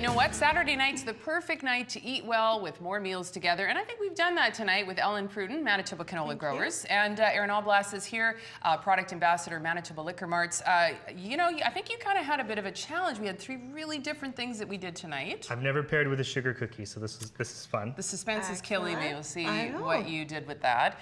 know what? Saturday night's the perfect night to eat well with more meals together. And I think we've done that tonight with Ellen Pruden, Manitoba Canola Growers. And Aaron Alblas is here, Product Ambassador, Manitoba Liquor Marts. You know, I think you kind of had a bit of a challenge. We had 3 really different things that we did tonight. I've never paired with a sugar cookie, so this is fun. The suspense is killing me. We'll see what you did with that.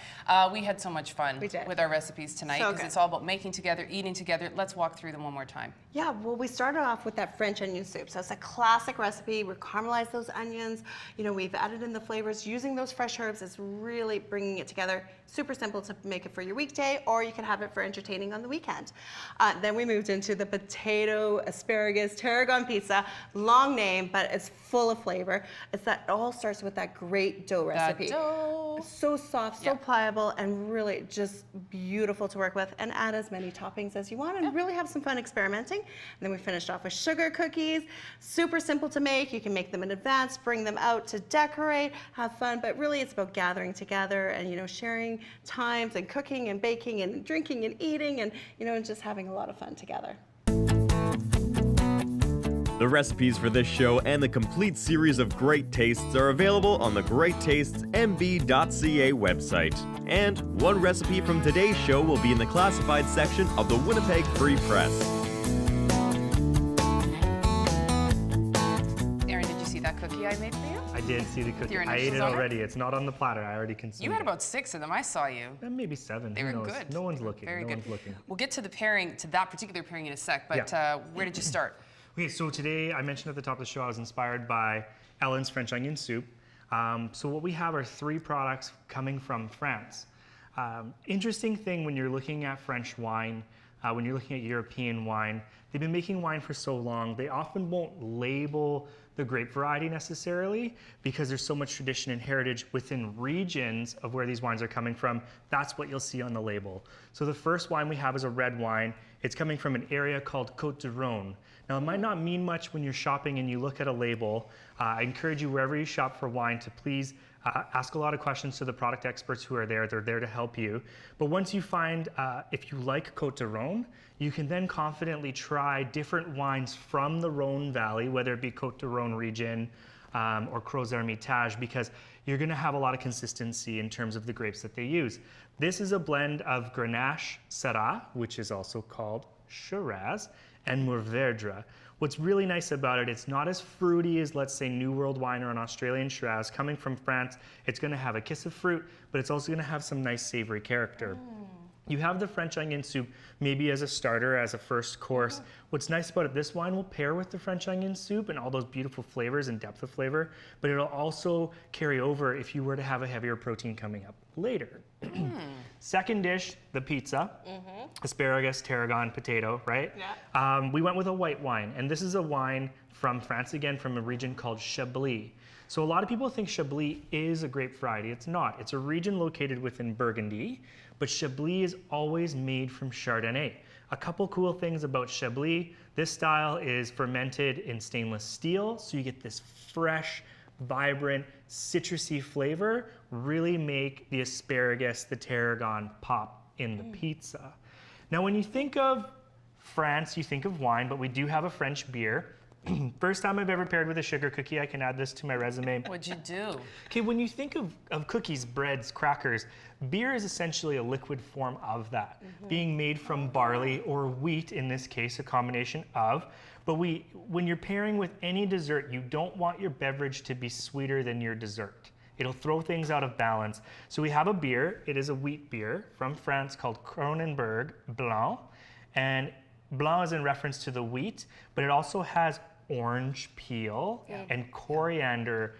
We had so much fun with our recipes tonight because it's all about making together, eating together. Let's walk through them one more time. Yeah, well, we started off with that French onion soup. So it's a classic recipe. We caramelized those onions. You know, we've added in the flavors using those fresh herbs. It's really bringing it together. Super simple to make it for your weekday, or you can have it for entertaining on the weekend. Then we moved into the potato, asparagus, tarragon pizza. Long name, but it's full of flavor. It all starts with that great dough recipe. So soft, so pliable, and really just beautiful to work with. And add as many toppings as you want and really have some fun experimenting. And then we finished off with sugar cookies. Super simple to make. You can make them in advance, bring them out to decorate, have fun, but really it's about gathering together and, you know, sharing times and cooking and baking and drinking and eating and, you know, and just having a lot of fun together. The recipes for this show and the complete series of great tastes are available on the greattastesmb.ca website. And one recipe from today's show will be in the classified section of the Winnipeg Free Press. Aaron, did you see that cookie I made for you? I did see the cookie. I ate it already. It's not on the platter. I already consumed it. You had about 6 of them. I saw you. Maybe 7. They were good. No one's looking. Very no good. one's looking. We'll get to the pairing, to that particular pairing in a sec, but where did you start? Okay, so today I mentioned at the top of the show I was inspired by Ellen's French onion soup. So what we have are 3 products coming from France. Interesting thing when you're looking at French wine, when you're looking at European wine, they've been making wine for so long, they often won't label the grape variety necessarily because there's so much tradition and heritage within regions of where these wines are coming from. That's what you'll see on the label. So the first wine we have is a red wine. It's coming from an area called Côte du Rhône. Now, it might not mean much when you're shopping and you look at a label. I encourage you, wherever you shop for wine, to please ask a lot of questions to the product experts who are there. They're there to help you. But once you find, if you like Côte du Rhône, you can then confidently try different wines from the Rhône Valley, whether it be Côte du Rhône region or Crozes-Hermitage, because you're going to have a lot of consistency in terms of the grapes that they use. This is a blend of Grenache Syrah, which is also called Shiraz, and Mourvèdre. What's really nice about it, it's not as fruity as, let's say, New World wine or an Australian Shiraz. Coming from France, it's going to have a kiss of fruit, but it's also going to have some nice savory character. You have the French onion soup maybe as a starter, as a first course. What's nice about it, this wine will pair with the French onion soup and all those beautiful flavors and depth of flavor, but it'll also carry over if you were to have a heavier protein coming up later. Second dish, the pizza, asparagus, tarragon, potato, right? We went with a white wine, and this is a wine from France, again, from a region called Chablis. So a lot of people think Chablis is a grape variety. It's not. It's a region located within Burgundy, but Chablis is always made from Chardonnay. A couple cool things about Chablis. This style is fermented in stainless steel, so you get this fresh, vibrant, citrusy flavor, really make the asparagus, the tarragon pop in the pizza. Now, when you think of France, you think of wine, but we do have a French beer. First time I've ever paired with a sugar cookie. I can add this to my resume. What'd you do? Okay, when you think of cookies, breads, crackers, beer is essentially a liquid form of that, being made from barley or wheat, in this case, a combination of. But when you're pairing with any dessert, you don't want your beverage to be sweeter than your dessert. It'll throw things out of balance. So we have a beer. It is a wheat beer from France called Kronenbourg Blanc. And Blanc is in reference to the wheat, but it also has orange peel and coriander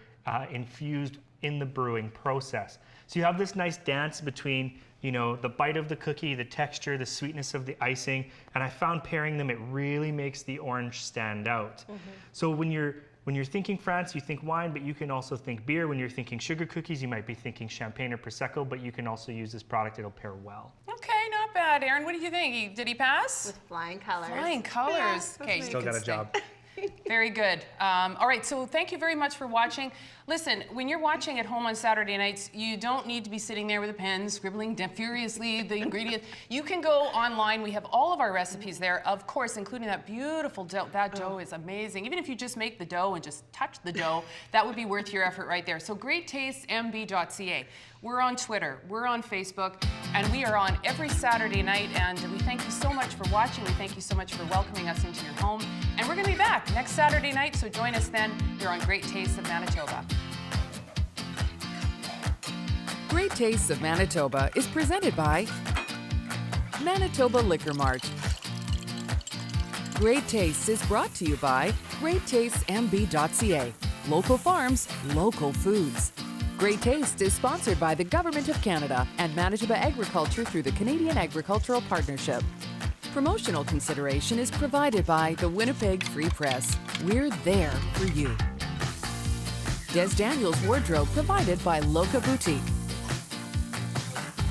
infused in the brewing process. So you have this nice dance between, you know, the bite of the cookie, the texture, the sweetness of the icing, and I found pairing them, it really makes the orange stand out. So when you're thinking France, you think wine, but you can also think beer. When you're thinking sugar cookies, you might be thinking champagne or Prosecco, but you can also use this product. It'll pair well. Okay, not bad. Aaron, what do you think? Did he pass? With flying colors. Flying colors. Yeah, okay, Still got a job. Very good. All right, so thank you very much for watching. Listen, when you're watching at home on Saturday nights, you don't need to be sitting there with a pen, scribbling furiously the ingredients. You can go online. We have all of our recipes there, of course, including that beautiful dough. That dough is amazing. Even if you just make the dough and just touch the dough, that would be worth your effort right there. So greattastesmb.ca. We're on Twitter, we're on Facebook, and we are on every Saturday night. And we thank you so much for watching. We thank you so much for welcoming us into your home. And we're going to be back next Saturday night, so join us then. You're on Great Tastes of Manitoba. Great Tastes of Manitoba is presented by Manitoba Liquor Marts. Great Tastes is brought to you by greattastesmb.ca. Local farms, local foods. Great Taste is sponsored by the Government of Canada and Manitoba Agriculture through the Canadian Agricultural Partnership. Promotional consideration is provided by the Winnipeg Free Press. We're there for you. Des Daniels Wardrobe provided by Loca Boutique.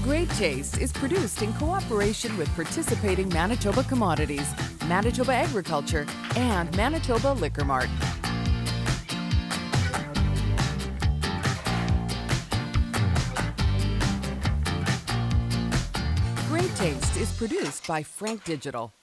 Great Taste is produced in cooperation with participating Manitoba Commodities, Manitoba Agriculture, and Manitoba Liquor Mart. Great Taste is produced by Frank Digital.